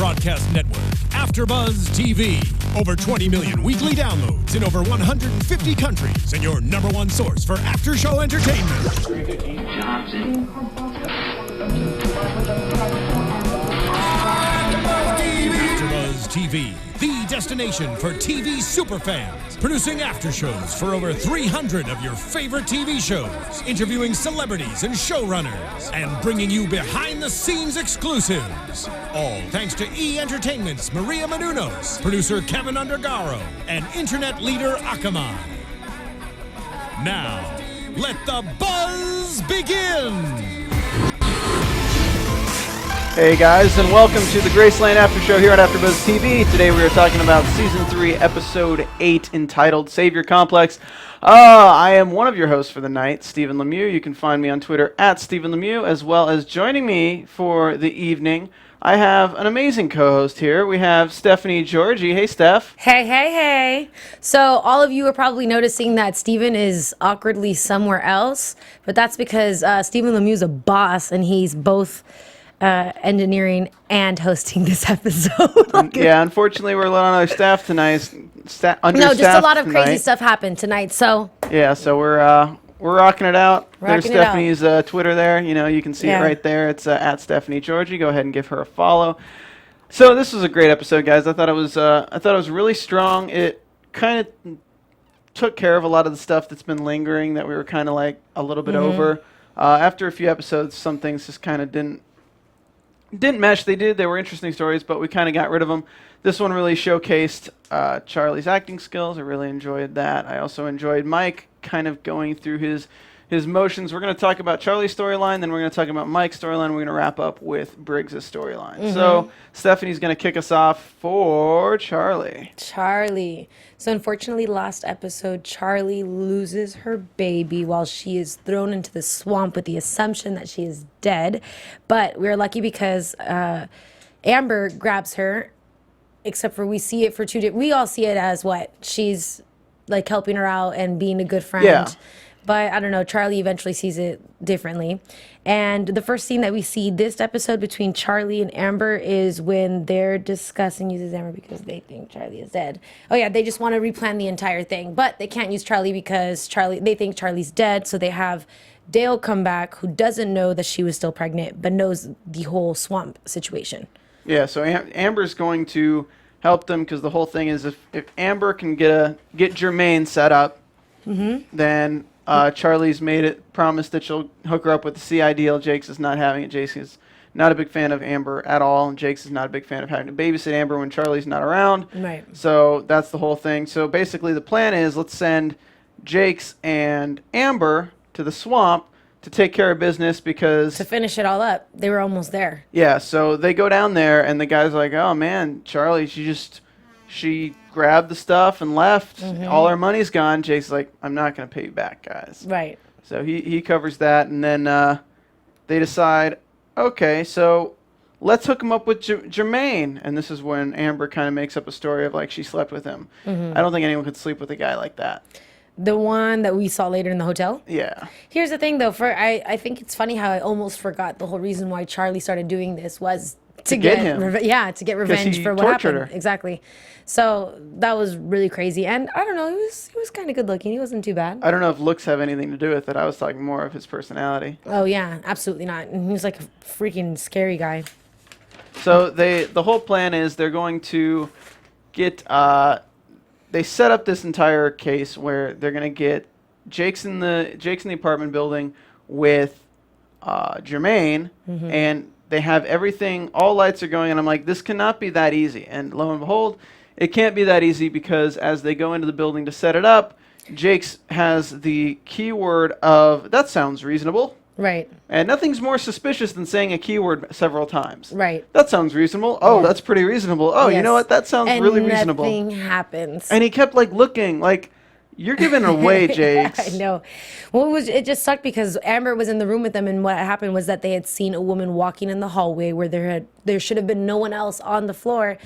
broadcast network, AFTERBUZZ TV. Over 20 million weekly downloads in over 150 countries, and your #1 source for after-show entertainment. AFTERBUZZ TV, the destination for TV superfans. Producing aftershows for over 300 of your favorite TV shows, interviewing celebrities and showrunners, and bringing you behind-the-scenes exclusives. All thanks to E! Entertainment's Maria Menounos, producer Kevin Undergaro, and internet leader Akamai. Now, let the buzz begin! Hey guys, and welcome to the Graceland After Show here on AFTERBUZZ TV. Today we are talking about Season 3, Episode 8, entitled Savior Complex. I am one of your hosts for the night, Stephen Lemieux. You can find me on Twitter at Stephen Lemieux, as well as joining me for the evening, I have an amazing co-host here. We have Stephanie Giorgi. Hey, Steph. Hey, hey, hey. So all of you are probably noticing that Stephen is awkwardly somewhere else, but that's because Stephen Lemieux is a boss, and he's both engineering and hosting this episode. Yeah, unfortunately, we're on our staff tonight. Just a lot of crazy stuff happened tonight. So yeah, so we're rocking it out. There's Stephanie's Twitter there. You know, you can see it right there. It's at Stephanie Giorgi. Go ahead and give her a follow. So this was a great episode, guys. I thought it was really strong. It kind of took care of a lot of the stuff that's been lingering that we were kind of like a little bit over. After a few episodes, some things just kind of didn't mesh. They were interesting stories, but we kind of got rid of them. This one really showcased Charlie's acting skills. I really enjoyed that. I also enjoyed Mike kind of going through his motions. We're going to talk about Charlie's storyline, then we're going to talk about Mike's storyline. We're going to wrap up with Briggs' storyline. So Stephanie's going to kick us off for Charlie. So unfortunately, last episode, Charlie loses her baby while she is thrown into the swamp with the assumption that she is dead. But we're lucky because Amber grabs her, except for we see it for we all see it as what? She's like helping her out and being a good friend. Yeah. But I don't know, Charlie eventually sees it differently. And the first scene that we see this episode between Charlie and Amber is when they're discussing uses Amber because they think Charlie is dead. Oh yeah, they just want to replan the entire thing. But they can't use Charlie because they think Charlie's dead. So they have Dale come back, who doesn't know that she was still pregnant, but knows the whole swamp situation. Yeah, so Amber's going to help them because the whole thing is if Amber can get Jermaine set up, then Charlie's promised that she'll hook her up with the CI deal. Jakes is not having it. Jakes is not a big fan of Amber at all, and Jakes is not a big fan of having to babysit Amber when Charlie's not around. Right. So that's the whole thing. So basically the plan is let's send Jakes and Amber to the swamp to take care of business because... To finish it all up. They were almost there. Yeah, so they go down there, and the guy's like, oh, man, Charlie, she grabbed the stuff and left. All our money's gone. Jake's like, I'm not going to pay you back, guys. Right. So he covers that, and then they decide, okay, so let's hook him up with Jermaine. And this is when Amber kind of makes up a story of, like, she slept with him. I don't think anyone could sleep with a guy like that. The one that we saw later in the hotel? Yeah. Here's the thing, though. I think it's funny how I almost forgot the whole reason why Charlie started doing this was to get him. To get revenge for what happened. Her. Exactly. So that was really crazy. And I don't know, he was kind of good looking. He wasn't too bad. I don't know if looks have anything to do with it. I was talking more of his personality. Oh, yeah. Absolutely not. And he was like a freaking scary guy. So the whole plan is they're going to get... They set up this entire case where they're going to get Jake's in the apartment building with Jermaine, and they have everything, all lights are going, and I'm like, this cannot be that easy. And lo and behold, it can't be that easy because as they go into the building to set it up, Jake's has the keyword of, that sounds reasonable. Right. And nothing's more suspicious than saying a keyword several times. Right. That sounds reasonable. Oh, that's pretty reasonable. Oh, you know what? That sounds really reasonable. And nothing happens. And he kept like looking like, you're giving away, Jakes. I know. Well, it just sucked because Amber was in the room with them, and what happened was that they had seen a woman walking in the hallway where there should have been no one else on the floor.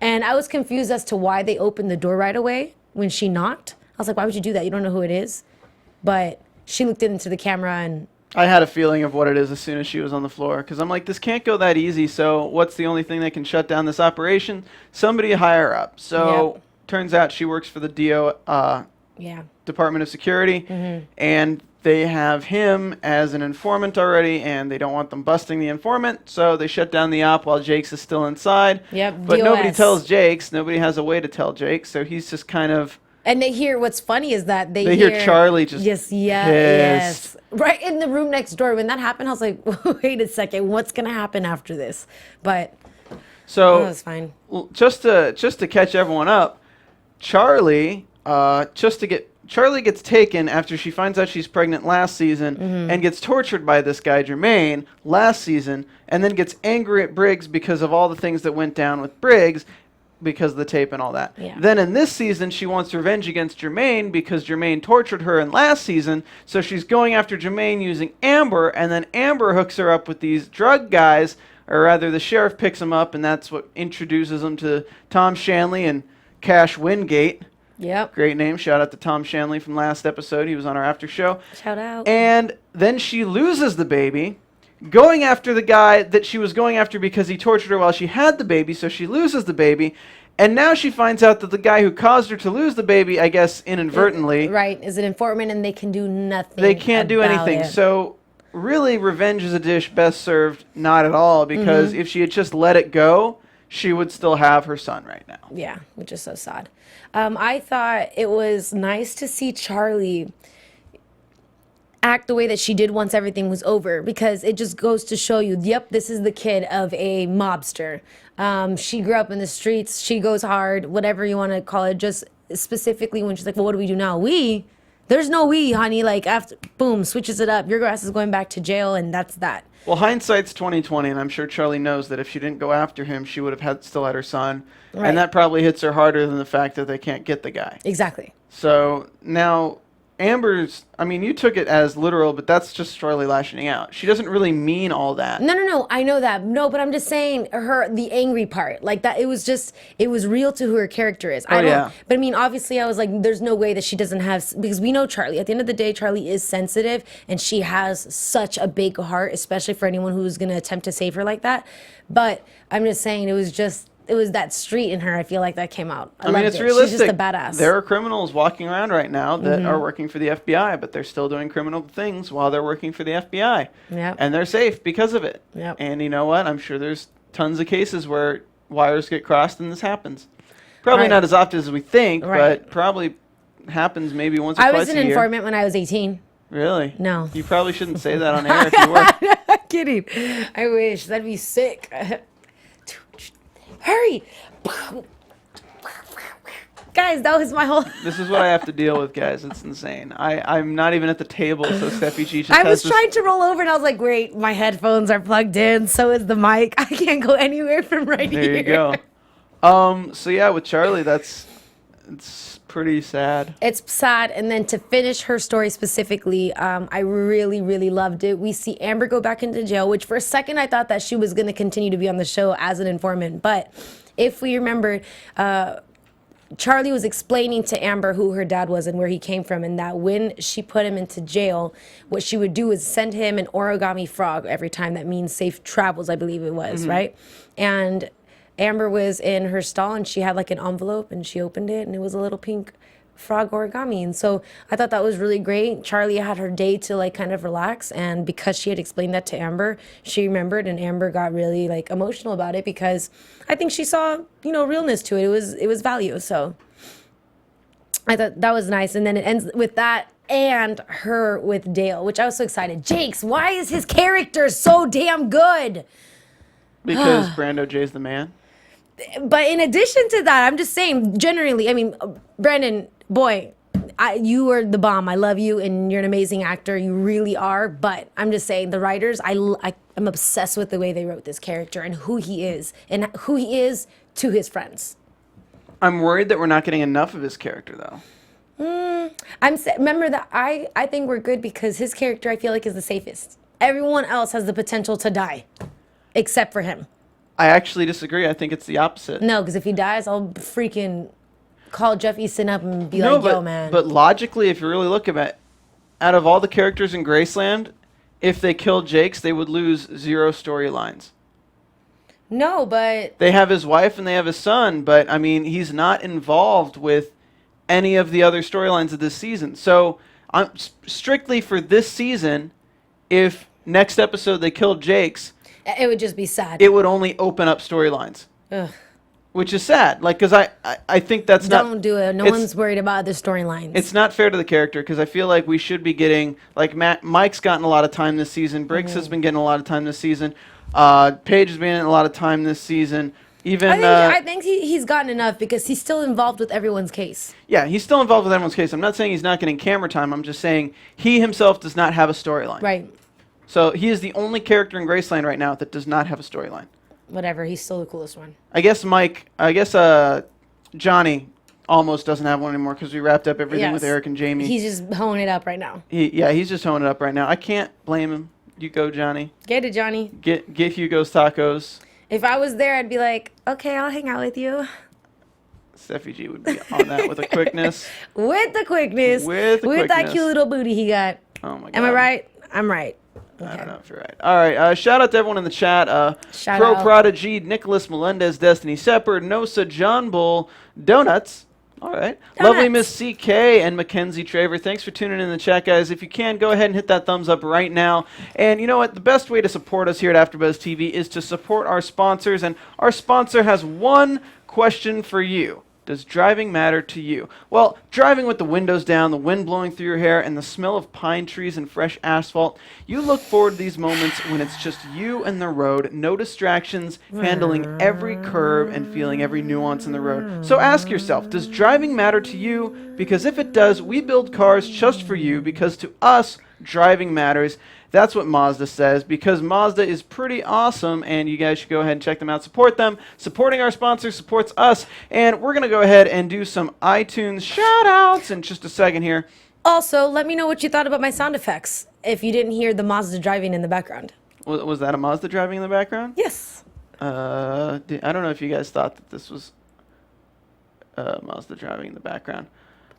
And I was confused as to why they opened the door right away when she knocked. I was like, why would you do that? You don't know who it is. But she looked into the camera and I had a feeling of what it is as soon as she was on the floor, because I'm like, this can't go that easy. So what's the only thing that can shut down this operation? Somebody higher up. So turns out she works for the Department of Security, and they have him as an informant already, and they don't want them busting the informant, so they shut down the op while Jakes is still inside. But nobody tells Jakes. Nobody has a way to tell Jakes, so he's just kind of... And they hear, what's funny is that they hear Charlie just yes. Right in the room next door. When that happened, I was like, wait a second, what's going to happen after this? But so that was fine. Just to catch everyone up, Charlie gets taken after she finds out she's pregnant last season and gets tortured by this guy, Jermaine, last season, and then gets angry at Briggs because of all the things that went down with Briggs, because of the tape and all that. Then in this season, she wants revenge against Jermaine because Jermaine tortured her in last season, so she's going after Jermaine using Amber, and then Amber hooks her up with these drug guys, or rather the sheriff picks them up, and that's what introduces them to Tom Shanley and Cash Wingate. Great name. Shout out to Tom Shanley from last episode. He was on our after show. Shout out. And then she loses the baby, going after the guy that she was going after because he tortured her while she had the baby, so she loses the baby. And now she finds out that the guy who caused her to lose the baby, I guess inadvertently... is an informant, and they can do nothing. They can't do anything. So really, revenge is a dish best served not at all, because if she had just let it go, she would still have her son right now. Yeah, which is so sad. I thought it was nice to see Charlie act the way that she did once everything was over, because it just goes to show you, yep, this is the kid of a mobster. She grew up in the streets. She goes hard, whatever you want to call it. Just specifically when she's like, well, what do we do now? There's no we, honey. Like, after, boom, switches it up. Your grass is going back to jail, and that's that. Well, hindsight's 20/20, and I'm sure Charlie knows that if she didn't go after him, she would have still had her son. Right. And that probably hits her harder than the fact that they can't get the guy. Exactly. So now Amber's, I mean, you took it as literal, but that's just Charlie lashing out. She doesn't really mean all that. No. I know that. No, but I'm just saying the angry part. Like that, it was real to who her character is. But I mean, obviously I was like, there's no way that she doesn't have, because we know Charlie. At the end of the day, Charlie is sensitive, and she has such a big heart, especially for anyone who's going to attempt to save her like that. But I'm just saying, it was that street in her, I feel like, that came out. I mean, it's realistic. She's just a badass. There are criminals walking around right now that are working for the FBI, but they're still doing criminal things while they're working for the FBI. And they're safe because of it. And you know what? I'm sure there's tons of cases where wires get crossed and this happens. Probably not as often as we think, but probably happens maybe once or twice a year. I was an informant when I was 18. Really? No. You probably shouldn't say that on air if you were. I'm kidding. I wish. That'd be sick. Hurry! Guys, that was my whole... This is what I have to deal with, guys. It's insane. I'm not even at the table, so Steffi G just I was trying to roll over, and I was like, great, my headphones are plugged in, so is the mic. I can't go anywhere from right here. There you go. So yeah, with Charlie, it's pretty sad. It's sad, and then to finish her story specifically, I really, really loved it. We see Amber go back into jail, which for a second I thought that she was going to continue to be on the show as an informant, but if we remember, Charlie was explaining to Amber who her dad was and where he came from, and that when she put him into jail, what she would do is send him an origami frog every time. That means safe travels, I believe it was, right? And Amber was in her stall, and she had like an envelope, and she opened it, and it was a little pink frog origami. And so I thought that was really great. Charlie had her day to like kind of relax, and because she had explained that to Amber, she remembered, and Amber got really like emotional about it, because I think she saw, you know, realness to it. It was value. So I thought that was nice. And then it ends with that and her with Dale, which I was so excited. Jakes, why is his character so damn good? Because Brando J's the man. But in addition to that, I'm just saying, generally, I mean, Brandon, boy, you are the bomb. I love you, and you're an amazing actor. You really are. But I'm just saying, the writers, I'm obsessed with the way they wrote this character and who he is to his friends. I'm worried that we're not getting enough of his character, though. Remember that I think we're good because his character, I feel like, is the safest. Everyone else has the potential to die, except for him. I actually disagree. I think it's the opposite. No, because if he dies, I'll freaking call Jeff Eastin up and be like, yo, man. But logically, if you really look at it, out of all the characters in Graceland, if they killed Jakes, they would lose 0 storylines. No, but they have his wife and they have his son, but I mean, he's not involved with any of the other storylines of this season. So, strictly for this season, if next episode they killed Jakes, it would just be sad. It would only open up storylines. Ugh. Which is sad, like, because I think that's not... Don't do it. No one's worried about the storylines. It's not fair to the character, because I feel like we should be getting... Like, Mike's gotten a lot of time this season. Briggs has been getting a lot of time this season. Paige has been getting a lot of time this season. Even I think he's gotten enough, because he's still involved with everyone's case. Yeah, he's still involved with everyone's case. I'm not saying he's not getting camera time. I'm just saying he himself does not have a storyline. Right. So he is the only character in Graceland right now that does not have a storyline. Whatever, he's still the coolest one. I guess Johnny almost doesn't have one anymore because we wrapped up everything with Eric and Jamie. He's just honing it up right now. He's just honing it up right now. I can't blame him. You go, Johnny. Get it, Johnny. Get Hugo's tacos. If I was there, I'd be like, okay, I'll hang out with you. Steffi G would be on that with a quickness. With the quickness. With that cute little booty he got. Oh, my God. Am I right? I'm right. Okay. I don't know if you're right. All right. Shout out to everyone in the chat. Pro Prodigy, Nicholas Melendez, Destiny Shepard, Nosa, John Bull, Donuts. All right. Lovely Miss CK and Mackenzie Traver. Thanks for tuning in the chat, guys. If you can, go ahead and hit that thumbs up right now. And you know what? The best way to support us here at AfterBuzz TV is to support our sponsors. And our sponsor has one question for you. Does driving matter to you? Well, driving with the windows down, the wind blowing through your hair, and the smell of pine trees and fresh asphalt, you look forward to these moments when it's just you and the road, no distractions, handling every curve and feeling every nuance in the road. So ask yourself, does driving matter to you? Because if it does, we build cars just for you, because to us, driving matters. That's what Mazda says, because Mazda is pretty awesome, and you guys should go ahead and check them out. Support them. Supporting our sponsor supports us, and we're going to go ahead and do some iTunes shout-outs in just a second here. Also, let me know what you thought about my sound effects, if you didn't hear the Mazda driving in the background. Was that a Mazda driving in the background? Yes. I don't know if you guys thought that this was Mazda driving in the background.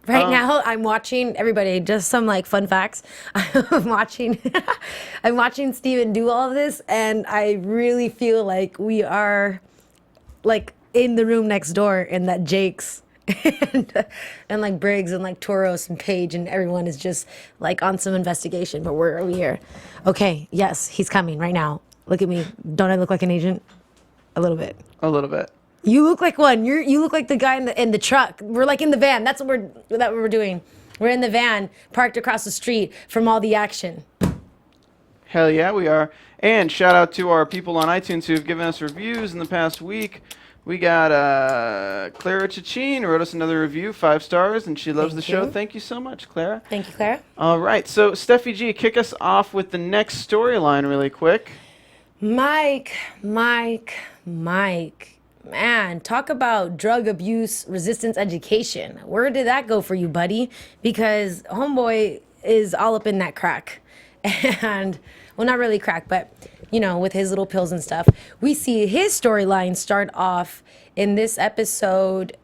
Right now, I'm watching everybody. Just some fun facts. I'm watching Steven do all of this, and I really feel like we are in the room next door, and that Jake's and Briggs and Toros and Paige and everyone is just on some investigation. But we're over here. Okay, yes, he's coming right now. Look at me. Don't I look like an agent? A little bit. A little bit. You look like one. You look like the guy in the truck. We're in the van. That's what we're doing. We're in the van, parked across the street from all the action. Hell yeah, we are. And shout out to our people on iTunes who have given us reviews in the past week. We got Clara Chachin wrote us another review, 5 stars, and she loves the show. Thank you so much, Clara. Thank you, Clara. All right, so Steffi G, kick us off with the next storyline really quick. Mike. Man, talk about drug abuse resistance education. Where did that go for you, buddy? Because homeboy is all up in that crack. And, well, not really crack, but, with his little pills and stuff. We see his storyline start off in this episode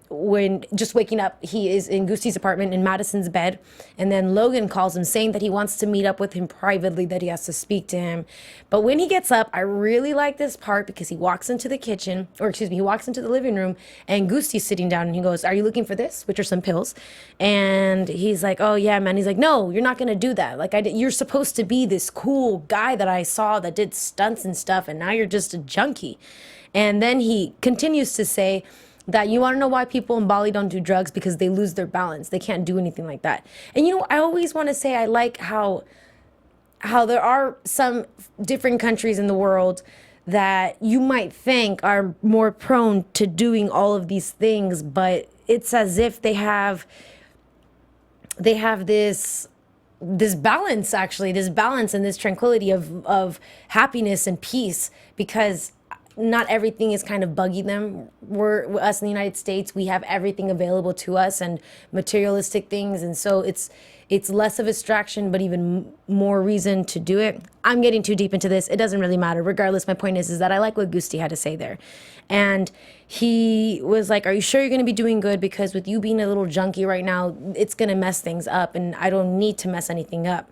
when just waking up, he is in Goosty's apartment in Madison's bed. And then Logan calls him saying that he wants to meet up with him privately, that he has to speak to him. But when he gets up, I really like this part because he walks into the kitchen, he walks into the living room, and Goosty's sitting down and he goes, "Are you looking for this?" Which are some pills. And he's like, "Oh yeah, man." He's like, "No, you're not going to do that. You're supposed to be this cool guy that I saw that did stunts and stuff, and now you're just a junkie." And then he continues to say that you want to know why people in Bali don't do drugs? Because they lose their balance. They can't do anything like that. And I always want to say I like how there are some different countries in the world that you might think are more prone to doing all of these things, but it's as if they have this balance, actually, this balance and this tranquility of happiness and peace, because not everything is kind of bugging them. Us in the United States, we have everything available to us and materialistic things, and so it's less of a distraction, but even more reason to do it. I'm getting too deep into this. It doesn't really matter. Regardless, my point is that I like what Gusti had to say there. And he was like, "Are you sure you're going to be doing good? Because with you being a little junkie right now, it's going to mess things up, and I don't need to mess anything up."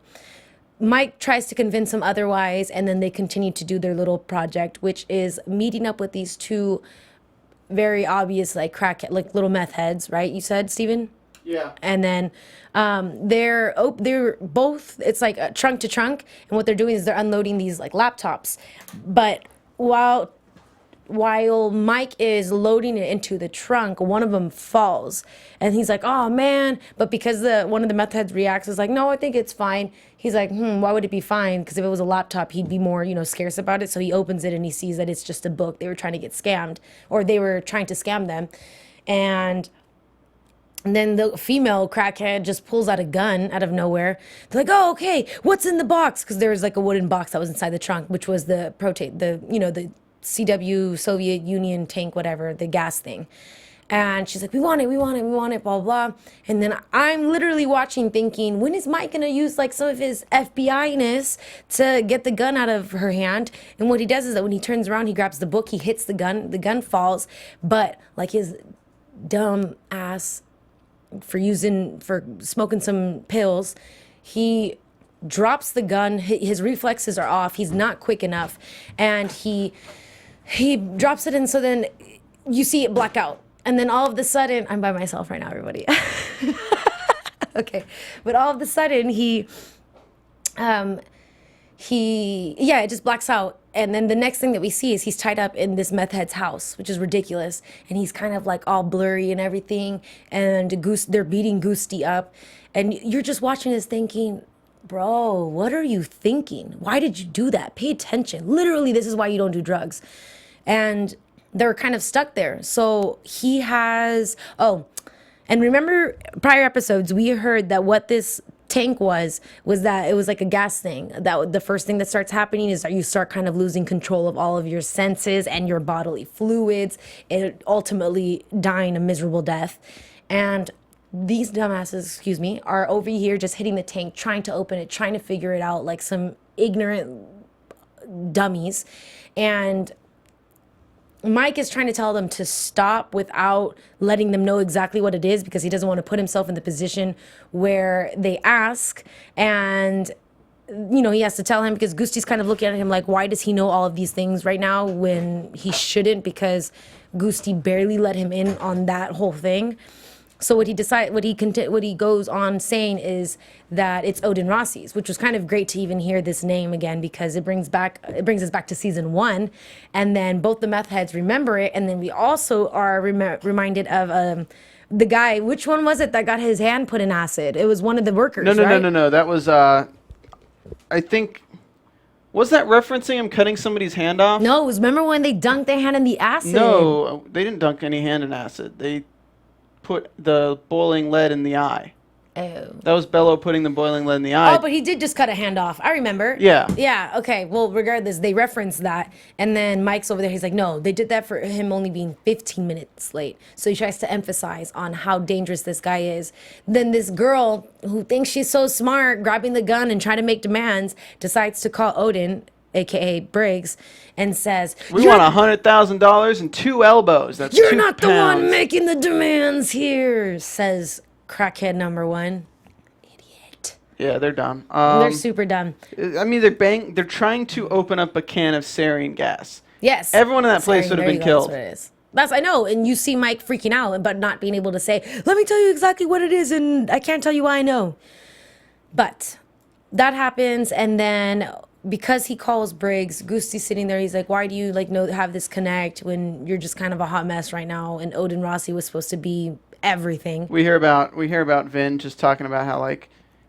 Mike tries to convince him otherwise, and then they continue to do their little project, which is meeting up with these two very obvious like little meth heads, right? You said, Steven? Yeah. And then they're both, it's like a trunk to trunk, and what they're doing is they're unloading these like laptops. But while Mike is loading it into the trunk, one of them falls, and he's like, "Oh man!" But because one of the meth heads reacts, is like, "No, I think it's fine." He's like, "Why would it be fine?" Because if it was a laptop, he'd be more, scarce about it. So he opens it and he sees that it's just a book. They were trying to get scammed, or they were trying to scam them, and then the female crackhead just pulls out a gun out of nowhere. They're like, "Oh, okay, what's in the box?" Because there was like a wooden box that was inside the trunk, which was the the CW Soviet Union tank, whatever, the gas thing. And she's like, we want it, blah, blah, blah. And then I'm literally watching thinking, when is Mike going to use like some of his FBI-ness to get the gun out of her hand? And what he does is that when he turns around, he grabs the book, he hits the gun falls. But like his dumb ass for smoking some pills, he drops the gun. His reflexes are off. He's not quick enough. And he drops it, and so then you see it black out. And then all of a sudden, I'm by myself right now, everybody. Okay. But all of a sudden, it just blacks out. And then the next thing that we see is he's tied up in this meth head's house, which is ridiculous. And he's kind of like all blurry and everything. And they're beating Gusti up. And you're just watching this thinking, bro, what are you thinking? Why did you do that? Pay attention. Literally, this is why you don't do drugs. And they're kind of stuck there. So he has, and remember prior episodes, we heard that what this tank was that it was like a gas thing. That the first thing that starts happening is that you start kind of losing control of all of your senses and your bodily fluids, and ultimately dying a miserable death. And these dumbasses, are over here just hitting the tank, trying to open it, trying to figure it out like some ignorant dummies. And Mike is trying to tell them to stop without letting them know exactly what it is, because he doesn't want to put himself in the position where they ask. And, he has to tell him, because Gusti's kind of looking at him like, why does he know all of these things right now when he shouldn't? Because Gusti barely let him in on that whole thing. So what he goes on saying is that it's Odin Rossi's, which was kind of great to even hear this name again, because it brings us back to season 1, and then both the meth heads remember it, and then we also are reminded of the guy. Which one was it that got his hand put in acid? It was one of the workers. No. That was I think. Was that referencing him cutting somebody's hand off? No, it was, remember when they dunked their hand in the acid? No, they didn't dunk any hand in acid. They put the boiling lead in the eye. Oh. That was Bello putting the boiling lead in the eye. Oh, but he did just cut a hand off. I remember. Yeah. Yeah, okay. Well, regardless, they referenced that. And then Mike's over there. He's like, no, they did that for him only being 15 minutes late. So he tries to emphasize on how dangerous this guy is. Then this girl who thinks she's so smart, grabbing the gun and trying to make demands, decides to call Odin, a.k.a. Briggs, and says, we want $100,000 and 2 elbows. That's You're 2 not pounds. The one making the demands here, says crackhead number 1. Idiot. Yeah, they're dumb. They're super dumb. I mean, they're trying to open up a can of sarin gas. Yes. Everyone in that place would have been killed. That's what it is. I know, and you see Mike freaking out, but not being able to say, let me tell you exactly what it is, and I can't tell you why I know. But that happens, and then because he calls Briggs, Gusti's sitting there. He's like, why do you have this connect when you're just kind of a hot mess right now? And Odin Rossi was supposed to be everything. We hear about Vin just talking about how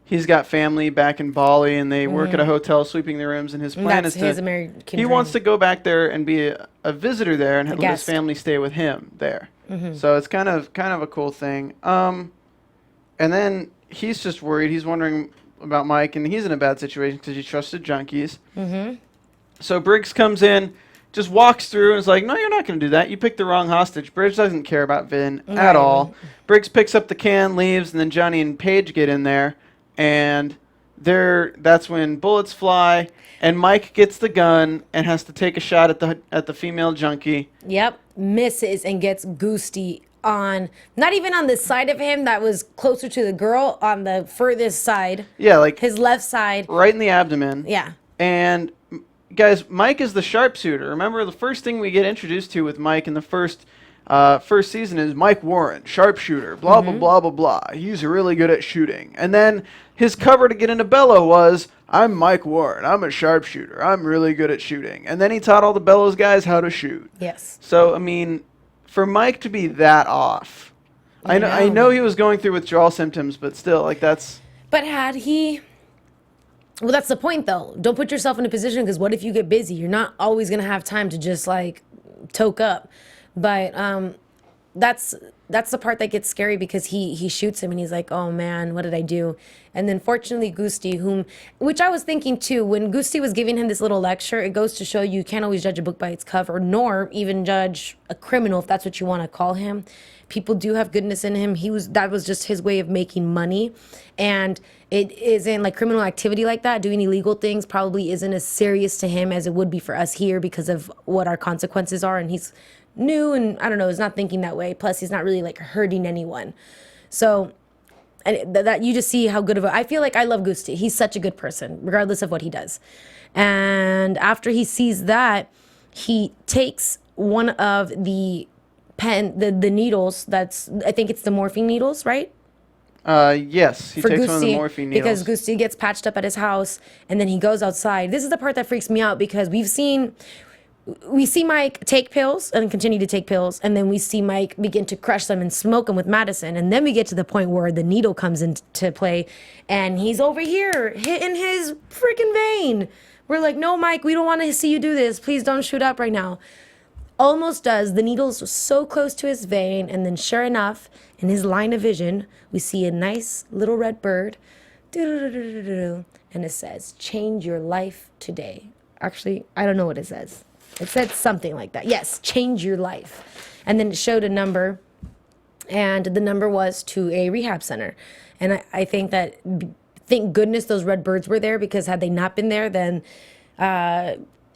he's got family back in Bali, and they work at a hotel sweeping the rooms, and his plan is his American he dream. Wants to go back there and be a visitor there and let his family stay with him there. Mm-hmm. So it's kind of a cool thing. And then he's just worried. He's wondering about Mike, and he's in a bad situation because he trusted junkies. Mm-hmm. So Briggs comes in, just walks through, and is like, no, you're not going to do that. You picked the wrong hostage. Briggs doesn't care about Vin at all. Briggs picks up the can, leaves, and then Johnny and Paige get in there, and that's when bullets fly, and Mike gets the gun and has to take a shot at the female junkie. Yep, misses and gets Gusti on, not even on the side of him that was closer to the girl, on the furthest side. Yeah, like his left side. Right in the abdomen. Yeah. And guys, Mike is the sharpshooter. Remember, the first thing we get introduced to with Mike in the first season is Mike Warren, sharpshooter, blah, blah, blah, blah, blah. He's really good at shooting. And then his cover to get into Bello was, I'm Mike Warren. I'm a sharpshooter. I'm really good at shooting. And then he taught all the Bellows guys how to shoot. Yes. So, I mean, for Mike to be that off, I know he was going through withdrawal symptoms, but still, like, that's... But had he... Well, that's the point, though. Don't put yourself in a position, because what if you get busy? You're not always going to have time to just, like, toke up. But that's the part that gets scary, because he shoots him, and he's like, oh, man, what did I do? And then, fortunately, Gusti, which I was thinking, too, when Gusti was giving him this little lecture, it goes to show you can't always judge a book by its cover, nor even judge a criminal, if that's what you want to call him. People do have goodness in him. That was just his way of making money. And it isn't like criminal activity like that. Doing illegal things probably isn't as serious to him as it would be for us here, because of what our consequences are. And he's new, and I don't know, is not thinking that way. Plus, he's not really like hurting anyone. So, and that you just see how good of I feel like I love Gusti. He's such a good person, regardless of what he does. And after he sees that, he takes one of the the needles. I think it's the morphine needles, right? Yes, he takes Gusti, one of the morphine needles. because Gusti gets patched up at his house, and then he goes outside. This is the part that freaks me out, because we see Mike take pills and continue to take pills, and then we see Mike begin to crush them and smoke them with Madison, and then we get to the point where the needle comes into play, and he's over here hitting his freaking vein. We're like, no, Mike, we don't want to see you do this. Please don't shoot up right now. Almost does. The needle's so close to his vein, and then sure enough, in his line of vision, we see a nice little red bird, and it says, change your life today. Actually, I don't know what it says. It said something like that. Yes, change your life. And then it showed a number, and the number was to a rehab center. And I think that, thank goodness those red birds were there, because had they not been there, then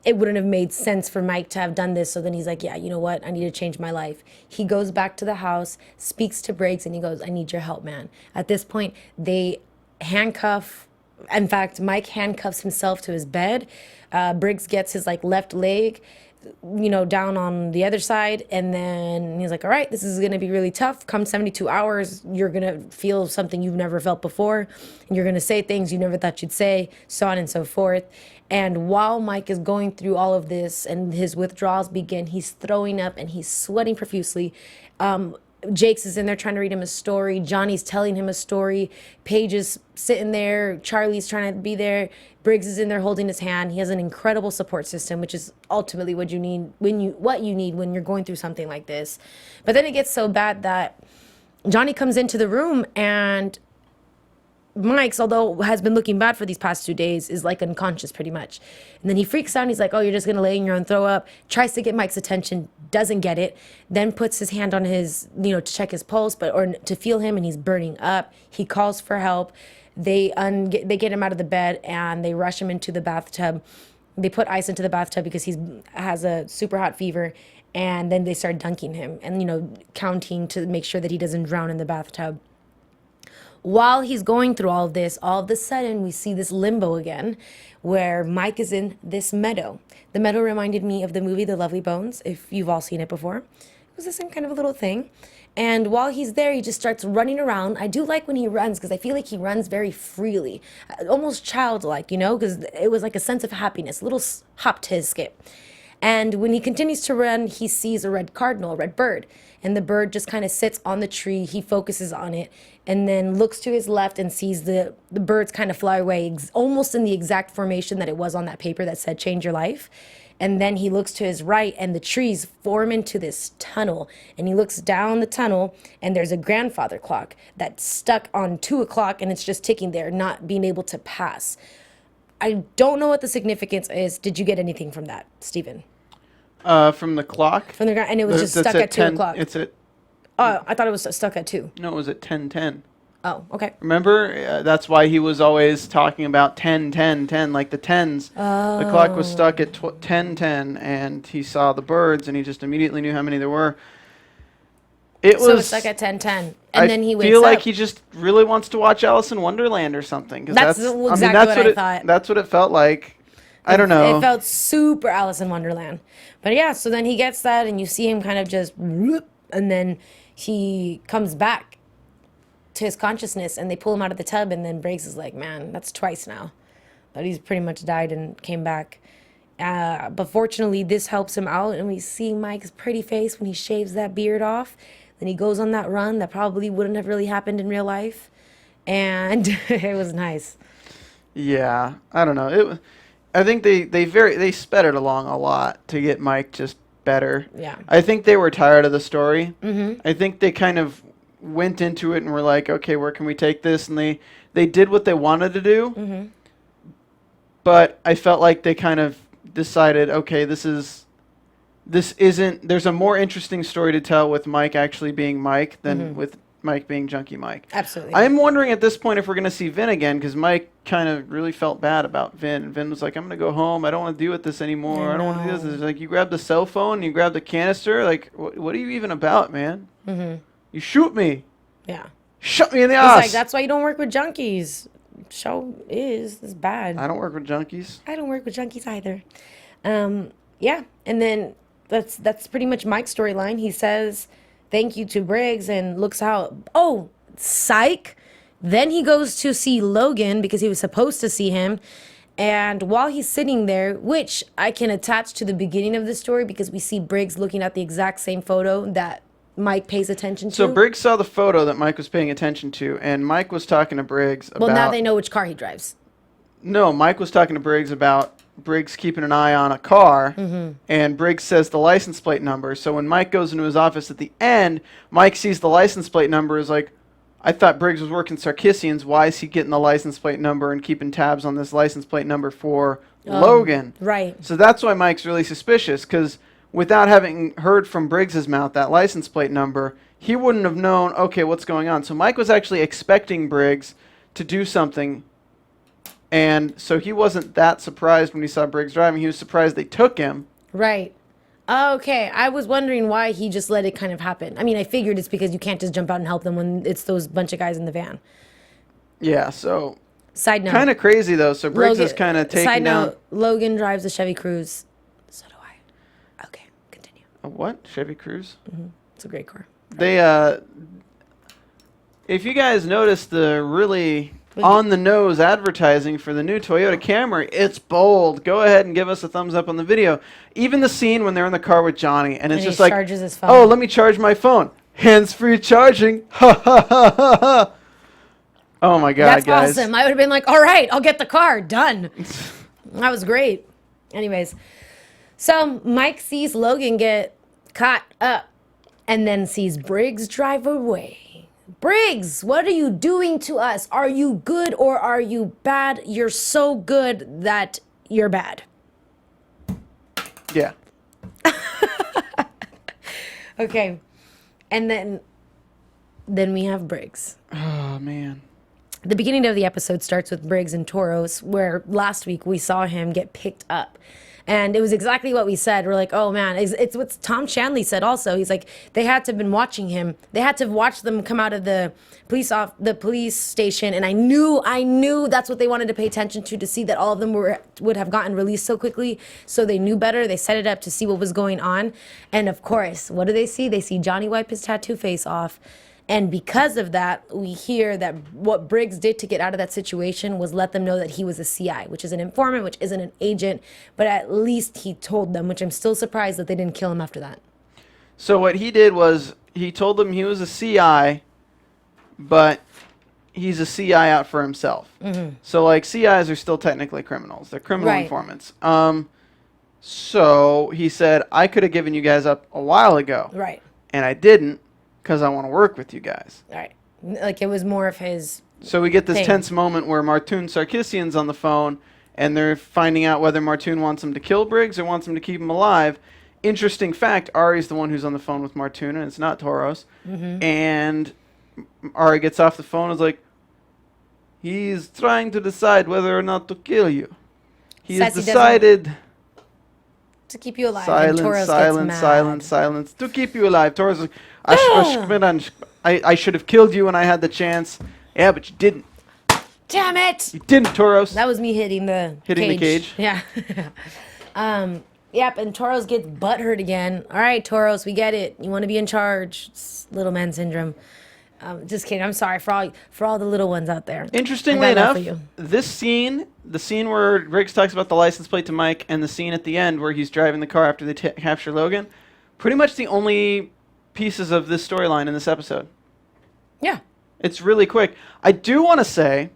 it wouldn't have made sense for Mike to have done this. So then he's like, yeah, you know what? I need to change my life. He goes back to the house, speaks to Briggs, and he goes, I need your help, man. At this point, they handcuff. In fact, Mike handcuffs himself to his bed. Briggs gets his left leg, down on the other side. And then he's like, all right, this is going to be really tough. Come 72 hours, you're going to feel something you've never felt before. And you're going to say things you never thought you'd say, so on and so forth. And while Mike is going through all of this and his withdrawals begin, he's throwing up and he's sweating profusely. Jake's is in there trying to read him a story. Johnny's telling him a story. Paige is sitting there. Charlie's trying to be there. Briggs is in there holding his hand. He has an incredible support system, which is ultimately what you need when you're going through something like this. But then it gets so bad that Johnny comes into the room, and Mike's, although has been looking bad for these past 2 days, is unconscious pretty much. And then he freaks out. And he's like, oh, you're just going to lay in your own throw up. Tries to get Mike's attention, doesn't get it. Then puts his hand on his, to check his pulse, or to feel him, and he's burning up. He calls for help. They get him out of the bed, and they rush him into the bathtub. They put ice into the bathtub because he has a super hot fever. And then they start dunking him and, counting to make sure that he doesn't drown in the bathtub. While he's going through all of this, all of a sudden we see this limbo again, where Mike is in this meadow. The meadow reminded me of the movie The Lovely Bones, if you've all seen it before. It was the same kind of a little thing. And while he's there, he just starts running around. I do like when he runs, because I feel like he runs very freely, almost childlike, because it was like a sense of happiness, a little hop to his skip. And when he continues to run, he sees a red cardinal, a red bird. And the bird just kind of sits on the tree. He focuses on it and then looks to his left and sees the birds kind of fly away, almost in the exact formation that it was on that paper that said, change your life. And then he looks to his right, and the trees form into this tunnel. And he looks down the tunnel, and there's a grandfather clock that's stuck on 2 o'clock, and it's just ticking there, not being able to pass. I don't know what the significance is. Did you get anything from that, Stephen? From the clock? From the and it was just stuck at 2 o'clock. It's at... I thought it was stuck at 2. No, it was at 10:10. Oh, okay. Remember? That's why he was always talking about 10, 10, 10, like the tens. Oh. The clock was stuck at 10:10, and he saw the birds, and he just immediately knew how many there were. So it's like a 10-10. And then he wakes up. I feel like he just really wants to watch Alice in Wonderland or something. That's exactly what I thought. That's what it felt like. I don't know. It felt super Alice in Wonderland. But yeah, so then he gets that, and you see him kind of just, and then he comes back to his consciousness, and they pull him out of the tub, and then Briggs is like, man, that's twice now that he's pretty much died and came back. But fortunately, this helps him out, and we see Mike's pretty face when he shaves that beard off. Then he goes on that run that probably wouldn't have really happened in real life, and it was nice. Yeah, I don't know. I think they sped it along a lot to get Mike just better. Yeah. I think they were tired of the story. Mm-hmm. I think they kind of went into it and were like, okay, where can we take this? And they did what they wanted to do. Mm-hmm. But I felt like they kind of decided, okay, there's a more interesting story to tell with Mike actually being Mike than with Mike being Junkie Mike. Absolutely. I'm wondering at this point if we're going to see Vin again, because Mike kind of really felt bad about Vin. And Vin was like, I'm going to go home. I don't want to deal with this anymore. I don't want to do this. It's like, you grabbed the cell phone, you grabbed the canister. Like, what are you even about, man? Mm-hmm. You shoot me. Yeah. Shut me in the ass. He's like, that's why you don't work with junkies. Show is bad. I don't work with junkies. I don't work with junkies either. Yeah. And then that's pretty much Mike's storyline. He says thank you to Briggs and looks out. Oh, psych. Then he goes to see Logan because he was supposed to see him. And while he's sitting there, which I can attach to the beginning of the story because we see Briggs looking at the exact same photo that Mike pays attention to. So Briggs saw the photo that Mike was paying attention to, and Mike was talking to Briggs about... Well, now they know which car he drives. No, Mike was talking to Briggs about Briggs keeping an eye on a car, and Briggs says the license plate number. So when Mike goes into his office at the end, Mike sees the license plate number, is like, I thought Briggs was working Sarkissian's. Why is he getting the license plate number and keeping tabs on this license plate number for Logan? Right. So that's why Mike's really suspicious, because without having heard from Briggs's mouth that license plate number, he wouldn't have known, okay, what's going on. So Mike was actually expecting Briggs to do something, and so he wasn't that surprised when he saw Briggs driving. He was surprised they took him. Right. Okay, I was wondering why he just let it kind of happen. I mean, I figured it's because you can't just jump out and help them when it's those bunch of guys in the van. Yeah, so... Side note. Kind of crazy, though, so Briggs is kind of taking down... Side note, down... Logan drives a Chevy Cruze. So do I. Okay, continue. A what? Chevy Cruze? Mm-hmm. It's a great car. They, if you guys notice the really on-the-nose advertising for the new Toyota Camry, it's bold. Go ahead and give us a thumbs up on the video. Even the scene when they're in the car with Johnny, and it's just like, charges his phone. Oh, let me charge my phone. Hands-free charging. Ha, ha, ha, ha, ha. Oh, my God, That's guys. awesome. I would have been like, all right, I'll get the car. Done. That was great. Anyways, so Mike sees Logan get caught up and then sees Briggs drive away. Briggs, what are you doing to us? Are you good or are you bad? You're so good that you're bad. Yeah. Okay. And then we have Briggs. Oh, man. The beginning of the episode starts with Briggs and Toros, where last week we saw him get picked up. And it was exactly what we said. We're like, oh, man. It's what Tom Shanley said also. He's like, they had to have been watching him. They had to have watched them come out of the police station. And I knew that's what they wanted to pay attention to see that all of them would have gotten released so quickly. So they knew better. They set it up to see what was going on. And, of course, what do they see? They see Johnny wipe his tattoo face off. And because of that, we hear that what Briggs did to get out of that situation was let them know that he was a CI, which is an informant, which isn't an agent, but at least he told them, which I'm still surprised that they didn't kill him after that. So what he did was he told them he was a CI, but he's a CI out for himself. Mm-hmm. So, like, CIs are still technically criminals. They're criminal informants. So he said, I could have given you guys up a while ago. Right. And I didn't. Because I want to work with you guys. Right. Like, it was more of his So we get this tense moment where Martoon Sarkissian's on the phone, and they're finding out whether Martoon wants him to kill Briggs or wants him to keep him alive. Interesting fact, Ari's the one who's on the phone with Martoon, and it's not Toros. Mm-hmm. And Ari gets off the phone and is like, he's trying to decide whether or not to kill you. He has decided To keep you alive. Silence. To keep you alive. Toro's like, I should have killed you when I had the chance. Yeah, but you didn't. Damn it! You didn't, Toros. That was me hitting the cage. Yeah. Yep, and Toros gets butthurt again. All right, Toros, we get it. You want to be in charge. It's little man syndrome. Just kidding. I'm sorry for all the little ones out there. Interestingly enough, this scene, the scene where Riggs talks about the license plate to Mike, and the scene at the end where he's driving the car after they capture Logan, pretty much the only pieces of this storyline in this episode. Yeah. It's really quick. I do want to say,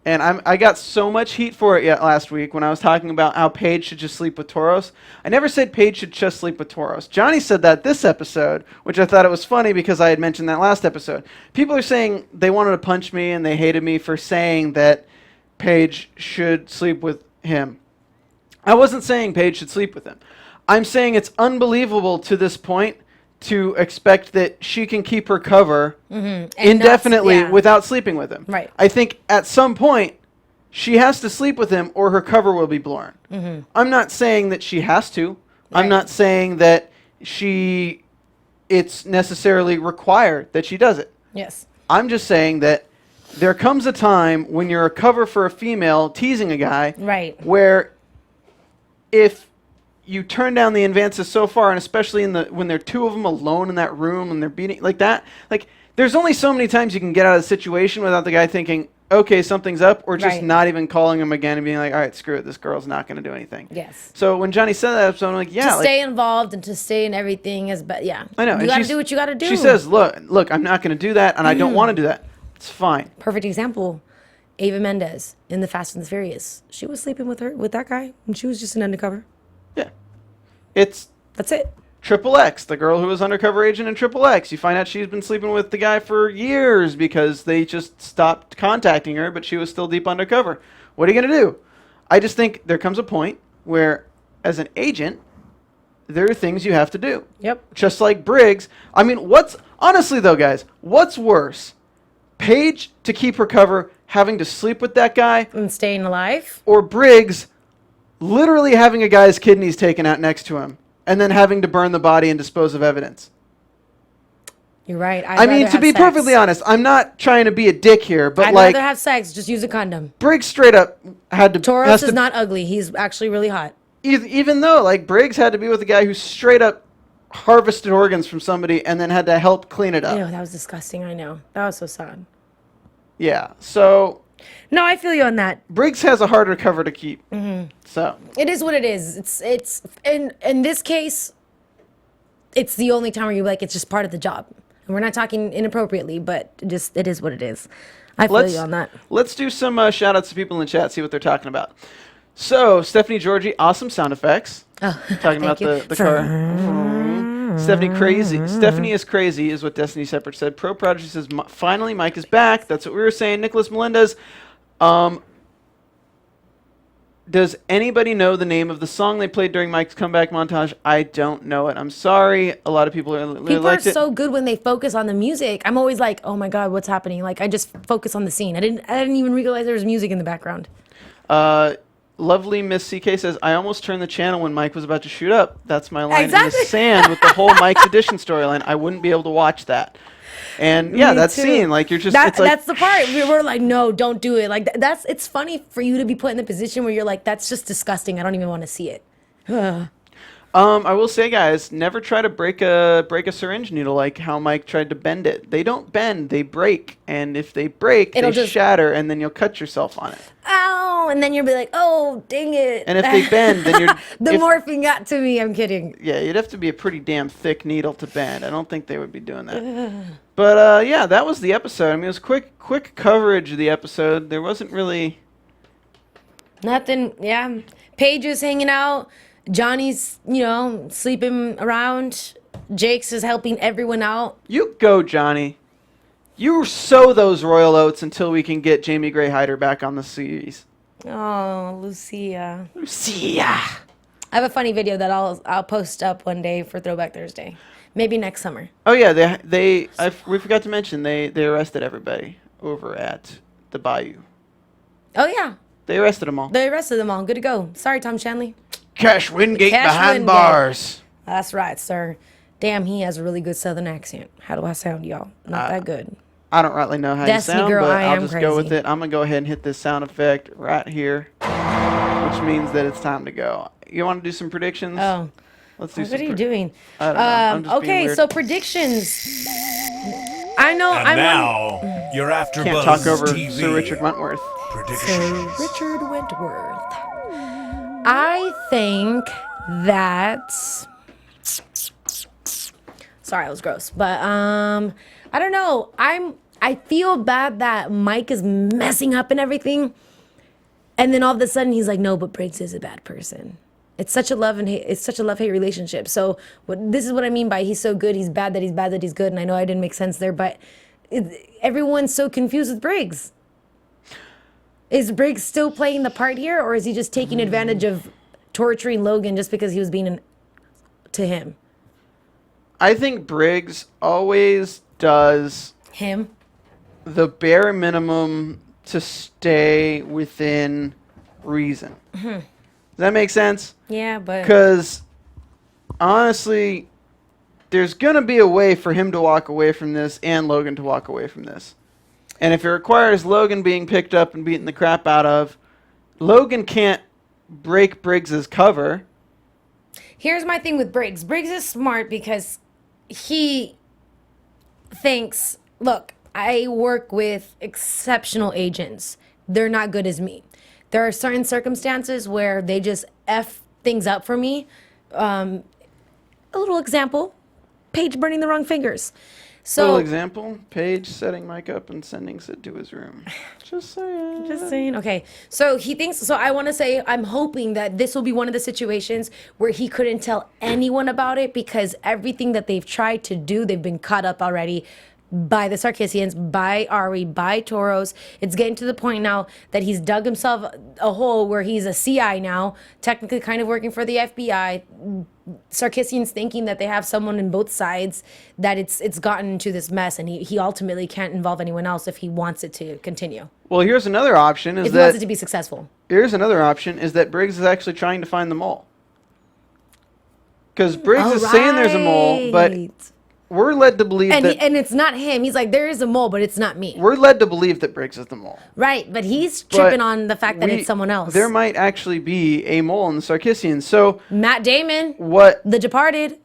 and I got so much heat for it last week when I was talking about how Paige should just sleep with Toros. I never said Paige should just sleep with Toros. Johnny said that this episode, which I thought it was funny because I had mentioned that last episode. People are saying they wanted to punch me and they hated me for saying that Paige should sleep with him. I wasn't saying Paige should sleep with him. I'm saying it's unbelievable to this point to expect that she can keep her cover indefinitely without sleeping with him. Right. I think at some point she has to sleep with him or her cover will be blown. I'm not saying that she has to. Right. I'm not saying that it's necessarily required that she does it. Yes. I'm just saying that there comes a time when you're a cover for a female teasing a guy, right, where if you turn down the advances so far, and especially when there are two of them alone in that room and they're beating like that, like there's only so many times you can get out of the situation without the guy thinking, okay, something's up, or just not even calling him again and being like, all right, screw it, this girl's not going to do anything. Yes. So when Johnny said that episode, I'm like, yeah. To stay involved and to stay in everything is, but yeah. I know. You got to do what you got to do. She says, look, I'm not going to do that, and I don't want to do that. It's fine. Perfect example. Ava Mendes in the Fast and the Furious. She was sleeping with that guy, and she was just an undercover. Yeah. That's it. Triple X, the girl who was undercover agent in Triple X. You find out she's been sleeping with the guy for years because they just stopped contacting her, but she was still deep undercover. What are you going to do? I just think there comes a point where, as an agent, there are things you have to do. Yep. Just like Briggs. I mean, honestly though, guys, what's worse? Paige, to keep her cover, having to sleep with that guy and staying alive, or Briggs literally having a guy's kidneys taken out next to him and then having to burn the body and dispose of evidence? You're right. I mean, to be perfectly honest, I'm not trying to be a dick here, but I'd rather have sex. Just use a condom. Briggs straight up had to. Toros is not ugly. He's actually really hot. Even though, like, Briggs had to be with a guy who straight up harvested organs from somebody and then had to help clean it up. Ew, that was disgusting. I know. That was so sad. Yeah. So. No, I feel you on that. Briggs has a harder cover to keep. So. It is what it is. It's in this case, it's the only time where you're like, it's just part of the job. And we're not talking inappropriately, but just it is what it is. I feel you on that. Let's do some shout outs to people in the chat, see what they're talking about. So, Stephanie Giorgi, awesome sound effects. Oh, talking about the car. Stephanie is crazy, is what Destiny Separate said. Pro Prodigy says, finally, Mike is back. That's what we were saying. Nicholas Melendez. Does anybody know the name of the song they played during Mike's comeback montage? I don't know it. I'm sorry. A lot of people are so good when they focus on the music. I'm always like, oh my God, what's happening? Like, I just focus on the scene. I didn't even realize there was music in the background. Lovely Miss CK says, I almost turned the channel when Mike was about to shoot up. That's my line in the sand with the whole Mike's Edition storyline. I wouldn't be able to watch that. And yeah, that scene, like you're just, that's the part. We were like, no, don't do it. Like it's funny for you to be put in the position where you're like, that's just disgusting. I don't even want to see it. I will say, guys, never try to break a syringe needle like how Mike tried to bend it. They don't bend, they break. And if they break, they shatter, and then you'll cut yourself on it. Ow! And then you'll be like, oh, dang it. And if they bend, then you're... morphine got to me. I'm kidding. Yeah, you'd have to be a pretty damn thick needle to bend. I don't think they would be doing that. But, yeah, that was the episode. I mean, it was quick coverage of the episode. There wasn't really... Nothing, yeah. Paige is hanging out. Johnny's, sleeping around. Jake's is helping everyone out. You go, Johnny. You sow those royal oats until we can get Jamie Gray Hyder back on the series. Oh, Lucia. I have a funny video that I'll post up one day for Throwback Thursday. Maybe next summer. Oh yeah, we forgot to mention they arrested everybody over at the Bayou. Oh yeah. They arrested them all. Good to go. Sorry, Tom Shanley. Cash Wingate Cash behind Wingate. bars. That's right, sir. Damn, he has a really good Southern accent. How do I sound, y'all? Not that good. I don't rightly know how Destiny you sound, girl, but I I'll am just go with crazy. it. I'm going to go ahead and hit this sound effect right here, which means that it's time to go. You want to do some predictions? Oh. Let's do some. What are you doing? I don't know. I'm just being Okay, weird. so predictions. I know. And now, your AFTERBUZZ Can't talk over TV Sir Richard Wentworth. predictions. Richard Wentworth. I think that. Sorry, it was gross, but I don't know. I feel bad that Mike is messing up and everything, and then all of a sudden he's like, no, but Briggs is a bad person. It's such a love and hate. It's such a love-hate relationship. So this is what I mean by he's so good, he's bad, that he's bad, that he's good. And I know I didn't make sense there, but everyone's so confused with Briggs. Is Briggs still playing the part here, or is he just taking advantage of torturing Logan just because he was being to him? I think Briggs always does Him? the bare minimum to stay within reason. Does that make sense? Yeah, but Because honestly, there's going to be a way for him to walk away from this and Logan to walk away from this. And if it requires Logan being picked up and beaten the crap out of, Logan can't break Briggs's cover. here's my thing with Briggs. Briggs is smart because he thinks, look, I work with exceptional agents. They're not good as me. There are certain circumstances where they just F things up for me. A little example, Paige burning the wrong fingers. So, Little example, Paige setting Mike up and sending Sid to his room. Just saying. just saying. Okay. So he thinks, so I want to say, I'm hoping that this will be one of the situations where he couldn't tell anyone about it because everything that they've tried to do, they've been caught up already by the Sarkissians, by Ari, by Toros. It's getting to the point now that he's dug himself a hole where he's a CI now, technically kind of working for the FBI. Sarkissians thinking that they have someone in both sides, that it's gotten into this mess, and he ultimately can't involve anyone else if he wants it to continue. Well, here's another option. If he wants it to be successful. Here's another option is that Briggs is actually trying to find the mole. Because Briggs is saying there's a mole, but we're led to believe and that... and it's not him. He's like, there is a mole, but it's not me. We're led to believe that Briggs is the mole. Right, but he's But tripping on the fact that it's someone else. There might actually be a mole in the Sarkissians. So Matt Damon, what... The Departed.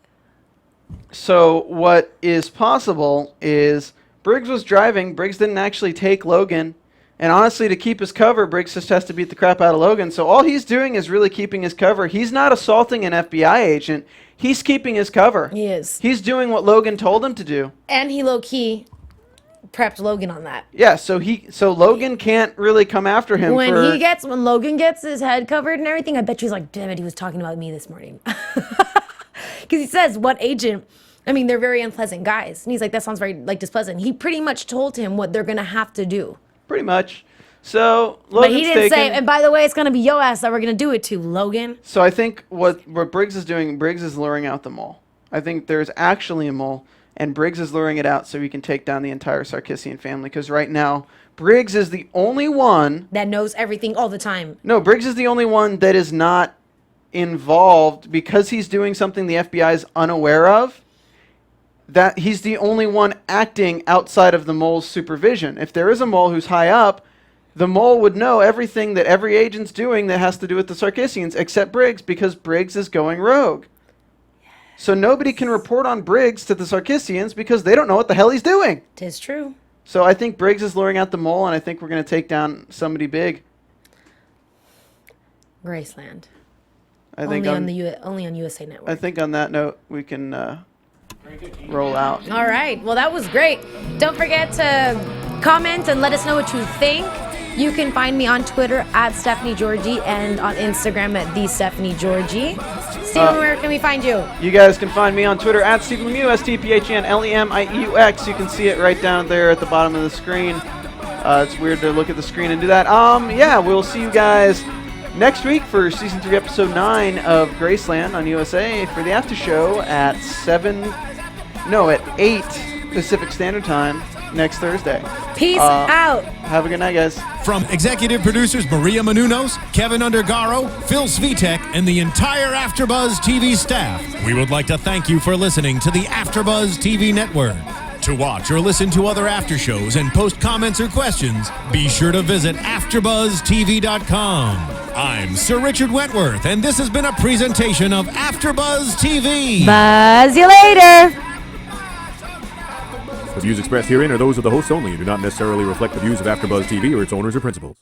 So what is possible is Briggs was driving. Briggs didn't actually take Logan. And honestly, to keep his cover, Briggs just has to beat the crap out of Logan. So all he's doing is really keeping his cover. He's not assaulting an FBI agent. He's keeping his cover. He is. He's doing what Logan told him to do. And he low-key prepped Logan on that. Yeah, so Logan can't really come after him When Logan gets his head covered and everything, I bet you he's like, damn it, he was talking about me this morning. Because he says, what agent? I mean, they're very unpleasant guys. And he's like, that sounds very displeasant. He pretty much told him what they're going to have to do. Pretty much. So Logan's But he didn't say, and by the way, it's going to be your ass that we're going to do it to, Logan. So I think what Briggs is doing, Briggs is luring out the mole. I think there's actually a mole, and Briggs is luring it out so he can take down the entire Sarkissian family. Because right now, Briggs is the only one... that knows everything all the time. No, Briggs is the only one that is not involved because he's doing something the FBI is unaware of. That he's the only one acting outside of the mole's supervision. If there is a mole who's high up, the mole would know everything that every agent's doing that has to do with the Sarkissians, except Briggs, because Briggs is going rogue. Yes. So nobody can report on Briggs to the Sarkissians because they don't know what the hell he's doing. 'Tis true. So I think Briggs is luring out the mole, and I think we're going to take down somebody big. Graceland. I think only on USA Network. I think on that note, we can roll out. All right. Well, that was great. Don't forget to comment and let us know what you think. You can find me on Twitter at Stephanie Giorgi and on Instagram at the Stephanie Giorgi. Steven, where can we find you? You guys can find me on Twitter at Stephen Lemieux, StephenLemieux. You can see it right down there at the bottom of the screen. It's weird to look at the screen and do that. Yeah, we'll see you guys next week for Season 3, Episode 9 of Graceland on USA for the after show at 8 Pacific Standard Time. next Thursday. Peace out. Have a good night, guys. From executive producers Maria Menounos, Kevin Undergaro, Phil Svitek, and the entire AfterBuzz TV staff, we would like to thank you for listening to the AfterBuzz TV network. To watch or listen to other after shows and post comments or questions, be sure to visit AfterBuzzTV.com. I'm Sir Richard Wentworth, and this has been a presentation of AfterBuzz TV. Buzz you later. The views expressed herein are those of the hosts only and do not necessarily reflect the views of AfterBuzz TV or its owners or principals.